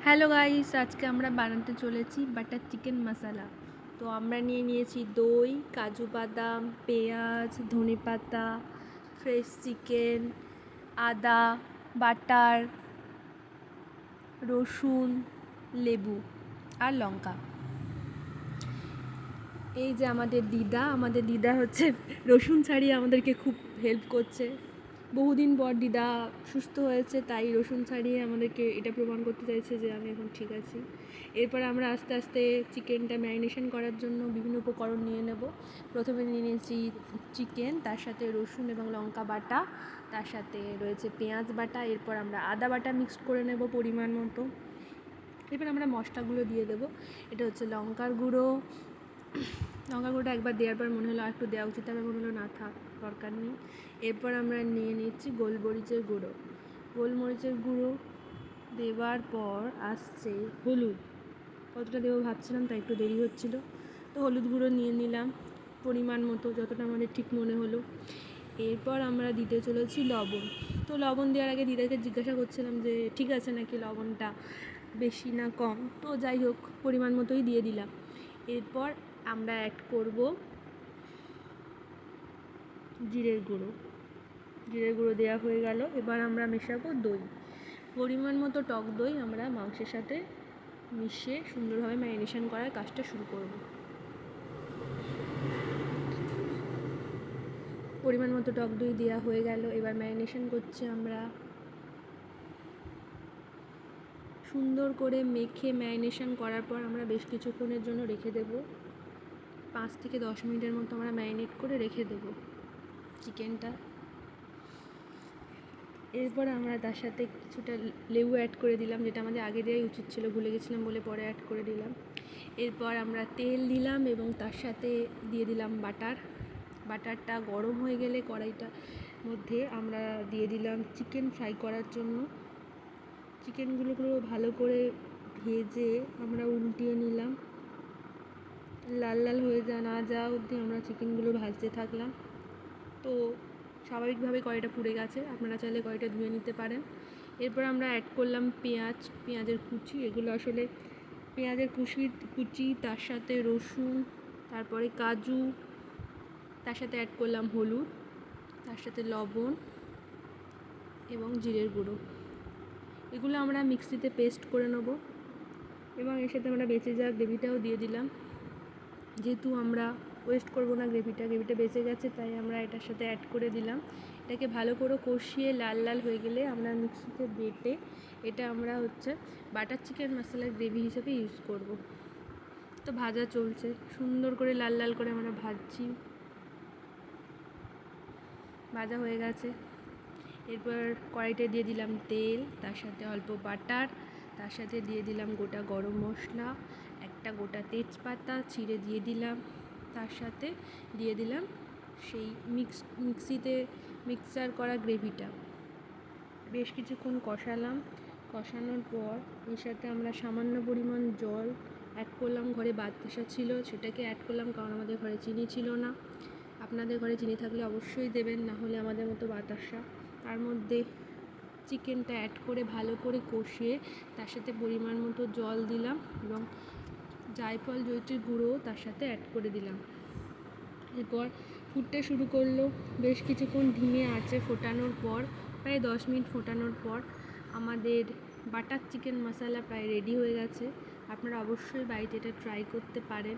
Hello guys, আজকে আমরা বানাতে চলেছি বাটার চিকেন মশলা। তো আমরা নিয়েছি দই, কাজু বাদাম, পেঁয়াজ, ধনেপাতা, ফ্রেশ চিকেন, আদা, বাটার, রসুন, লেবু আর লঙ্কা। এই যে আমাদের দিদা হচ্ছে রসুন ছাড়িয়ে আমাদেরকে খুব হেল্প করছে। বহুদিন পর দিদা সুস্থ হয়েছে, তাই রসুন ছাড়িয়ে আমাদেরকে এটা প্রমাণ করতে চাইছে যে আমি এখন ঠিক আছি। এরপর আমরা আস্তে আস্তে চিকেনটা ম্যারিনেশন করার জন্য বিভিন্ন উপকরণ নিয়ে নেব। প্রথমে নিয়ে নিয়েছি চিকেন, তার সাথে রসুন এবং লঙ্কা বাটা, তার সাথে রয়েছে পেঁয়াজ বাটা। এরপর আমরা আদা বাটা মিক্সড করে নেব পরিমাণ মতো। এরপর আমরা মশলাগুলো দিয়ে দেবো। এটা হচ্ছে লঙ্কার গুঁড়োটা একবার দেওয়ার পর মনে হলো আর একটু দেওয়া উচিত, আমার মনে হলো না থাক, দরকার নেই। এরপর আমরা নিয়ে নিচ্ছি গোলমরিচের গুঁড়ো দেওয়ার পর আসছে হলুদ। কতটা দেবো ভাবছিলাম, তাই একটু দেরি হচ্ছিলো, তো হলুদ গুঁড়ো নিয়ে নিলাম পরিমাণ মতো, যতটা আমাদের ঠিক মনে হলো। এরপর আমরা দিতে চলেছি লবণ। তো লবণ দেওয়ার আগে দিদাকে জিজ্ঞাসা করছিলাম যে ঠিক আছে নাকি লবণটা বেশি না কম, তো যাই হোক পরিমাণ মতোই দিয়ে দিলাম। এরপর আমরা অ্যাড করব জিরের গুঁড়ো দেওয়া হয়ে গেল। এবার আমরা মেশাবো দই, পরিমাণ মতো টক দই আমরা মাংসের সাথে মিশিয়ে সুন্দরভাবে ম্যারিনেশন করার কাজটা শুরু করব। পরিমাণ মতো টক দই দেওয়া হয়ে গেল। এবার ম্যারিনেশন করছি আমরা। সুন্দর করে মেখে ম্যারিনেশন করার পর আমরা বেশ কিছুক্ষণের জন্য রেখে দেব। 5 থেকে 10 মিনিটের মতো আমরা ম্যারিনেট করে রেখে দেব চিকেনটা। এরপর আমরা তার সাথে কিছুটা লেবু অ্যাড করে দিলাম, যেটা আমাদের আগে দেওয়াই উচিত ছিল, ভুলে গেছিলাম বলে পরে অ্যাড করে দিলাম। এরপর আমরা তেল দিলাম এবং তার সাথে দিয়ে দিলাম বাটারটা গরম হয়ে গেলে কড়াইটার মধ্যে আমরা দিয়ে দিলাম চিকেন ফ্রাই করার জন্য। চিকেনগুলো ভালো করে ভেজে আমরা উল্টিয়ে নিলাম, লাল লাল হয়ে না যাওয়া অবধি আমরা চিকেনগুলো ভাজতে থাকলাম। তো স্বাভাবিকভাবে কড়াইটা পুড়ে গেছে, আপনারা চাইলে কড়াইটা ধুয়ে নিতে পারেন। এরপর আমরা অ্যাড করলাম পেঁয়াজের কুচি। এগুলো আসলে পেঁয়াজের কুচি, তার সাথে রসুন, তারপরে কাজু, তার সাথে অ্যাড করলাম হলুদ, তার সাথে লবণ এবং জিরের গুঁড়ো। এগুলো আমরা মিক্সিতে পেস্ট করে নেব এবং এর সাথে আমরা বেঁচে যাওয়া গ্রেভিটাও দিয়ে দিলাম। যেহেতু আমরা ওয়েস্ট করবো না, গ্রেভিটা বেঁচে গেছে, তাই আমরা এটার সাথে অ্যাড করে দিলাম। এটাকে ভালো করে কষিয়ে লাল লাল হয়ে গেলে আমরা মিক্সিতে বেটে এটা আমরা বাটার চিকেন মশলার গ্রেভি হিসেবে ইউজ করব। তো ভাজা চলছে, সুন্দর করে লাল লাল করে আমরা ভাজা হয়ে গেছে। এরপর কড়াইতে দিয়ে দিলাম তেল, তার সাথে অল্প বাটার, তার সাথে দিয়ে দিলাম গোটা গরম মশলা, একটা গোটা তেজপাতা ছিঁড়ে দিয়ে দিলাম, তার সাথে দিয়ে দিলাম সেই মিক্সিতে মিক্সচার করা গ্রেভিটা। বেশ কিছুক্ষণ কষানোর পর এর সাথে আমরা সামান্য পরিমাণ জল অ্যাড করলাম। ঘরে বাতাসা ছিল, সেটাকে অ্যাড করলাম, কারণ আমাদের ঘরে চিনি ছিল না। আপনাদের ঘরে চিনি থাকলে অবশ্যই দেবেন, না হলে আমাদের মতো বাতাসা। তার মধ্যে চিকেনটা অ্যাড করে ভালো করে কষিয়ে তার সাথে পরিমাণ মতো জল দিলাম এবং জায়ফল জয়িত্রীর গুঁড়ো তার সাথে অ্যাড করে দিলাম। এরপর ফুটতে শুরু করলো। বেশ কিছুক্ষণ ধিমে আঁচে ফোটানোর পর, প্রায় 10 মিনিট ফোটানোর পর আমাদের বাটার চিকেন মশলা প্রায় রেডি হয়ে গেছে। আপনারা অবশ্যই বাড়িতে এটা ট্রাই করতে পারেন।